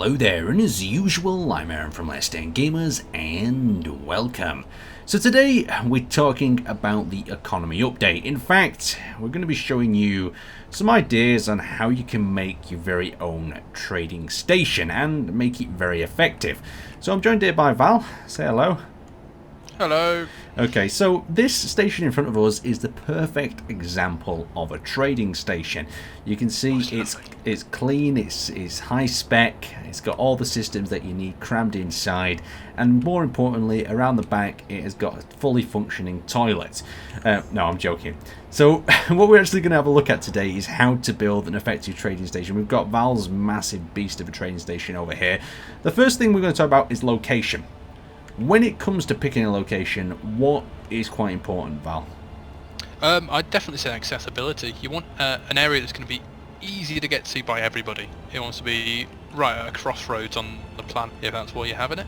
Hello there, and as usual, I'm Aaron from Laststandgamers, and welcome. So today, we're talking about the economy update. In fact, we're going to be showing you some ideas on how you can make your very own trading station and make it very effective. So I'm joined here by Val. Say hello. Hello. Okay, so this station in front of us is the perfect example of a trading station. You can see it's clean, it's high spec, it's got all the systems that you need crammed inside, and more importantly, around the back it has got a fully functioning toilet. No, I'm joking. So what we're actually going to have a look at today is how to build an effective trading station. We've got Val's massive beast of a trading station over here. The first thing we're going to talk about is location. When it comes to picking a location, what is quite important, Val? I'd definitely say accessibility. You want an area that's going to be easy to get to by everybody. It wants to be right at a crossroads on the plan, if that's what you're having it.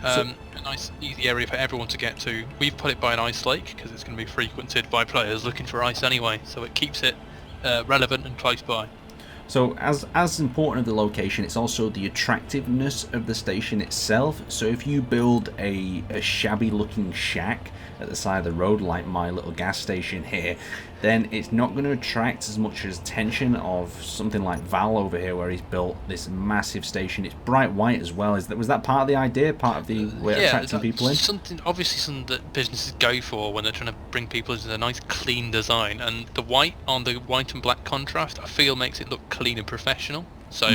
A nice, easy area for everyone to get to. We've put it by an ice lake because it's going to be frequented by players looking for ice anyway, so it keeps it relevant and close by. So as important as the location, it's also the attractiveness of the station itself. So if you build a shabby looking shack at the side of the road like my little gas station here, then it's not going to attract as much attention of something like Val over here, where he's built this massive station. It's bright white as well. Was that part of the idea, part of the way attracting people in? Something that businesses go for when they're trying to bring people into a nice clean design, and the white on the white and black contrast I feel makes it look clean and professional, so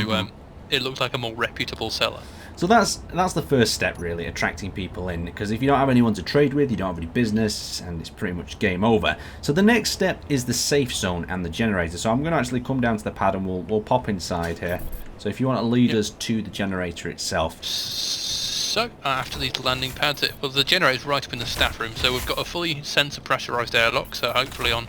it looks like a more reputable seller. So that's the first step, really, attracting people in, because if you don't have anyone to trade with, you don't have any business, and it's pretty much game over. So the next step is the safe zone and the generator. So I'm going to actually come down to the pad and we'll pop inside here. So if you want to lead us to the generator itself. So after these landing pads, the generator's right up in the staff room, so we've got a fully sensor pressurized airlock, so hopefully on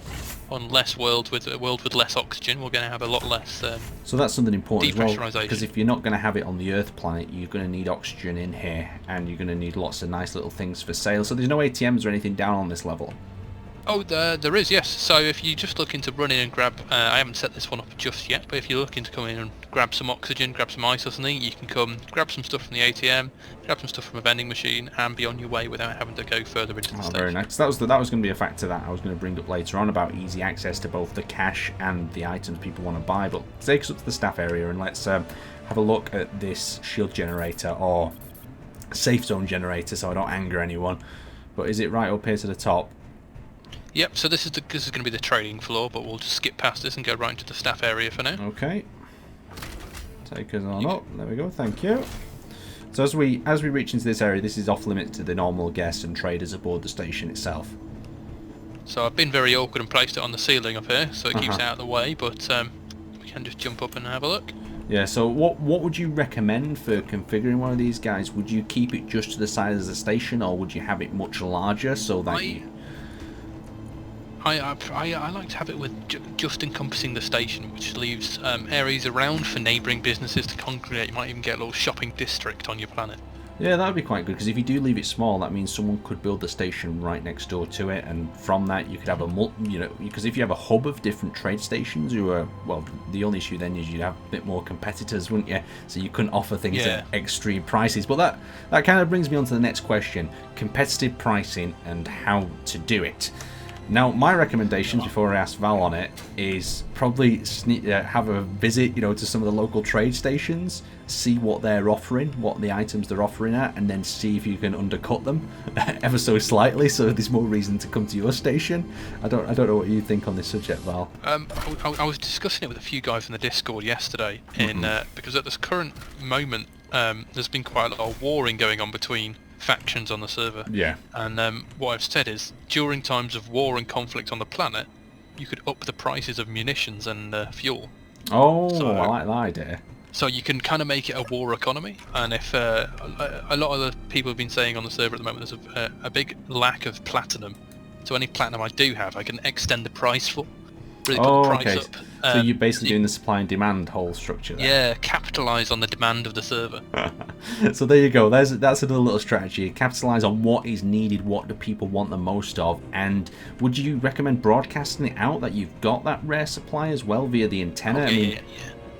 less worlds with a world with less oxygen, we're going to have a lot less so that's something important as well, depressurization. Because if you're not going to have it on the Earth planet, you're going to need oxygen in here, and you're going to need lots of nice little things for sale. So there's no ATMs or anything down on this level. Oh, there is, yes. So if you're just looking to run in and grab, I haven't set this one up just yet, but if you're looking to come in and grab some oxygen, grab some ice or something, you can come grab some stuff from the ATM, grab some stuff from a vending machine, and be on your way without having to go further into the station. Very nice. That was going to be a factor that I was going to bring up later on, about easy access to both the cash and the items people want to buy. But take us up to the staff area and let's have a look at this shield generator, or safe zone generator, so I don't anger anyone. But is it right up here to the top? Yep, so this is going to be the trading floor, but we'll just skip past this and go right into the staff area for now. Okay. Take us on up. There we go, thank you. So as we reach into this area, this is off limits to the normal guests and traders aboard the station itself. So I've been very awkward and placed it on the ceiling up here, so it keeps it out of the way, but we can just jump up and have a look. Yeah, so what would you recommend for configuring one of these guys? Would you keep it just to the size of the station, or would you have it much larger so that I like to have it with just encompassing the station, which leaves areas around for neighbouring businesses to congregate. You might even get a little shopping district on your planet. Yeah, that would be quite good, because if you do leave it small, that means someone could build the station right next door to it, and from that you could have because if you have a hub of different trade stations who are, well, the only issue then is you'd have a bit more competitors, wouldn't you? So you couldn't offer things at extreme prices. But that kind of brings me on to the next question: competitive pricing and how to do it. Now, my recommendations, before I ask Val on it, is probably have a visit, to some of the local trade stations, see what they're offering, what the items they're offering at, and then see if you can undercut them ever so slightly, so there's more reason to come to your station. I don't know what you think on this subject, Val. I was discussing it with a few guys in the Discord yesterday, because at this current moment, there's been quite a lot of warring going on between factions on the server. Yeah. And what I've said is, during times of war and conflict on the planet, you could up the prices of munitions and fuel. Oh, so, I like that idea. So you can kind of make it a war economy, and if a lot of the people have been saying on the server at the moment, there's a big lack of platinum. So any platinum I do have, I can extend the price for. Really put the price up. So you're basically doing the supply and demand whole structure there. Yeah, capitalise on the demand of the server. So there you go. That's another little strategy. Capitalise on what is needed, what do people want the most of, and would you recommend broadcasting it out that you've got that rare supply as well via the antenna? Yeah.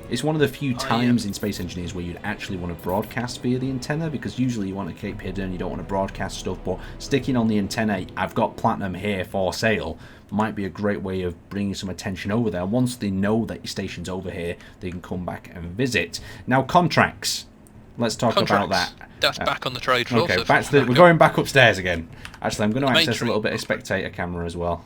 It's one of the few times in Space Engineers where you'd actually want to broadcast via the antenna, because usually you want to keep hidden, you don't want to broadcast stuff, but sticking on the antenna, I've got platinum here for sale, might be a great way of bringing some attention over there. Once they know that your station's over here, they can come back and visit. Now, contracts. Let's talk about that. That's back on the trade floor. Okay, so we're going back upstairs again. Actually, I'm going to access a little bit of spectator camera as well.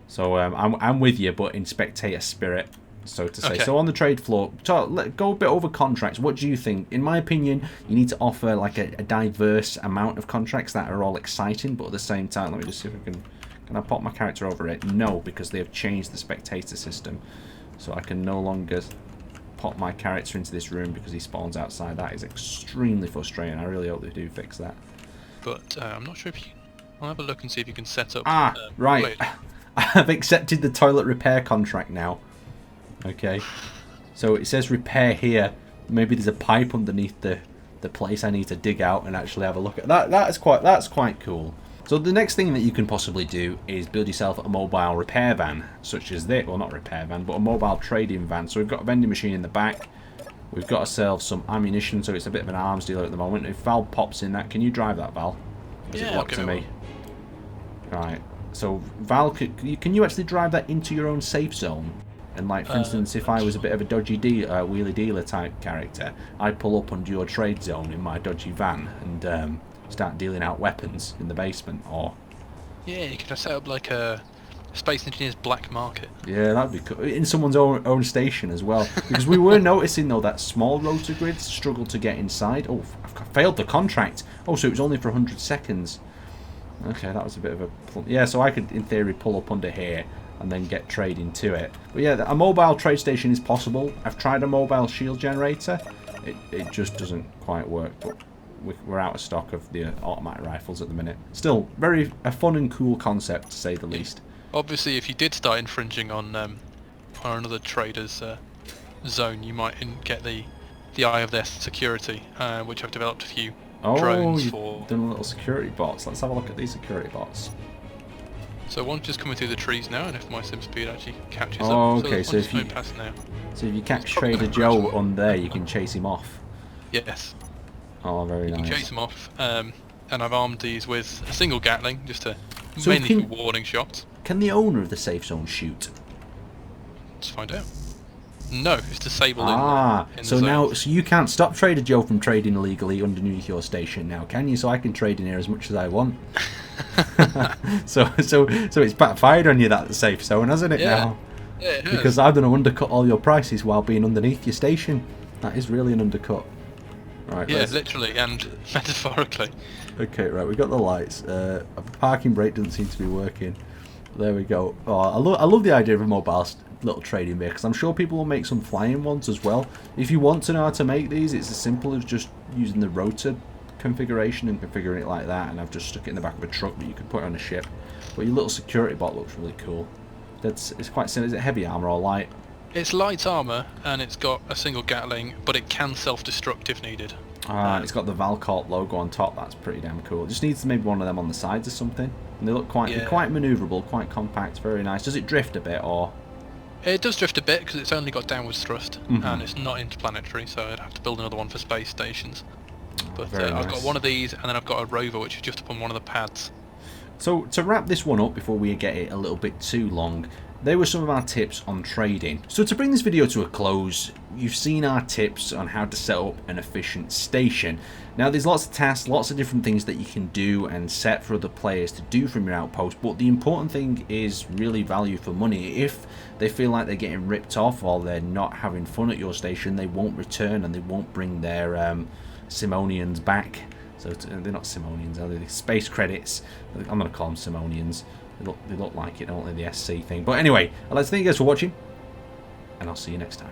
So I'm with you, but in spectator spirit, so to say. Okay. So on the trade floor, go a bit over contracts. What do you think? In my opinion, you need to offer like a diverse amount of contracts that are all exciting, but at the same time, let me just see if I can I pop my character over it? No, because they have changed the spectator system. So I can no longer pop my character into this room because he spawns outside. That is extremely frustrating. I really hope they do fix that. But I'm not sure if you... I'll have a look and see if you can set up... right. I've accepted the toilet repair contract now. Okay. So it says repair here. Maybe there's a pipe underneath the place I need to dig out and actually have a look at. That's quite cool. So the next thing that you can possibly do is build yourself a mobile repair van, such as this. Well, not repair van, but a mobile trading van. So we've got a vending machine in the back. We've got ourselves some ammunition, so it's a bit of an arms dealer at the moment. If Val pops in that, can you drive that, Val? Or is it locked to me? Right. So Val, can you actually drive that into your own safe zone? And like, for instance, if I was a bit of a dodgy wheelie dealer type character, I'd pull up under your trade zone in my dodgy van and start dealing out weapons in the basement, or... Yeah, you could have set up like a Space Engineers black market. Yeah, that'd be cool. In someone's own station as well. Because we were noticing, though, that small rotor grids struggle to get inside. Oh, I've failed the contract. Oh, so it was only for 100 seconds. Okay, that was a bit of a... Yeah, so I could, in theory, pull up under here and then get trading to it. But yeah, a mobile trade station is possible. I've tried a mobile shield generator. It just doesn't quite work, but we're out of stock of the automatic rifles at the minute. Still, a fun and cool concept, to say the least. Obviously, if you did start infringing on another trader's zone, you might get the eye of their security, which I've developed a few drones for. Done a little security bots. Let's have a look at these security bots. So one's just coming through the trees now, and if my sim speed actually catches up. Okay, so if you catch Trader Joe on there, you can chase him off. Yes. Oh, very nice. You can chase them off, and I've armed these with a single Gatling, just to mainly for warning shots. Can the owner of the safe zone shoot? Let's find out. No, it's disabled in so the now, zone. so you can't stop Trader Joe from trading illegally underneath your station now, can you? So I can trade in here as much as I want. so it's backfired on you, that safe zone, hasn't it now? Yeah, it has. Because I'm going to undercut all your prices while being underneath your station. That is really an undercut. Right, yeah, literally and metaphorically. Okay, right, we got the lights. A parking brake doesn't seem to be working. There we go. Oh, I love the idea of a mobile little trading vehicle, because I'm sure people will make some flying ones as well. If you want to know how to make these, it's as simple as just using the rotor configuration and configuring it like that, and I've just stuck it in the back of a truck, but you could put it on a ship. But your little security bot looks really cool. It's quite simple. Is it heavy armor or light? It's light armor, and it's got a single Gatling, but it can self-destruct if needed. It's got the Valcorp logo on top. That's pretty damn cool. It just needs maybe one of them on the sides or something. And they look quite manoeuvrable, quite compact, very nice. Does it drift a bit, or...? It does drift a bit because it's only got downwards thrust, and it's not interplanetary, so I'd have to build another one for space stations. But I've got one of these, and then I've got a rover which is just up on one of the pads. So to wrap this one up before we get it a little bit too long, there were some of our tips on trading. So to bring this video to a close, you've seen our tips on how to set up an efficient station. Now there's lots of tasks, lots of different things that you can do and set for other players to do from your outpost, but the important thing is really value for money. If they feel like they're getting ripped off or they're not having fun at your station, they won't return and they won't bring their Simonians back. So they're not Simonians, are they? They're space credits. I'm going to call them Simonians. They look like it, don't they? The SC thing. But anyway, I'd like to thank you guys for watching, and I'll see you next time.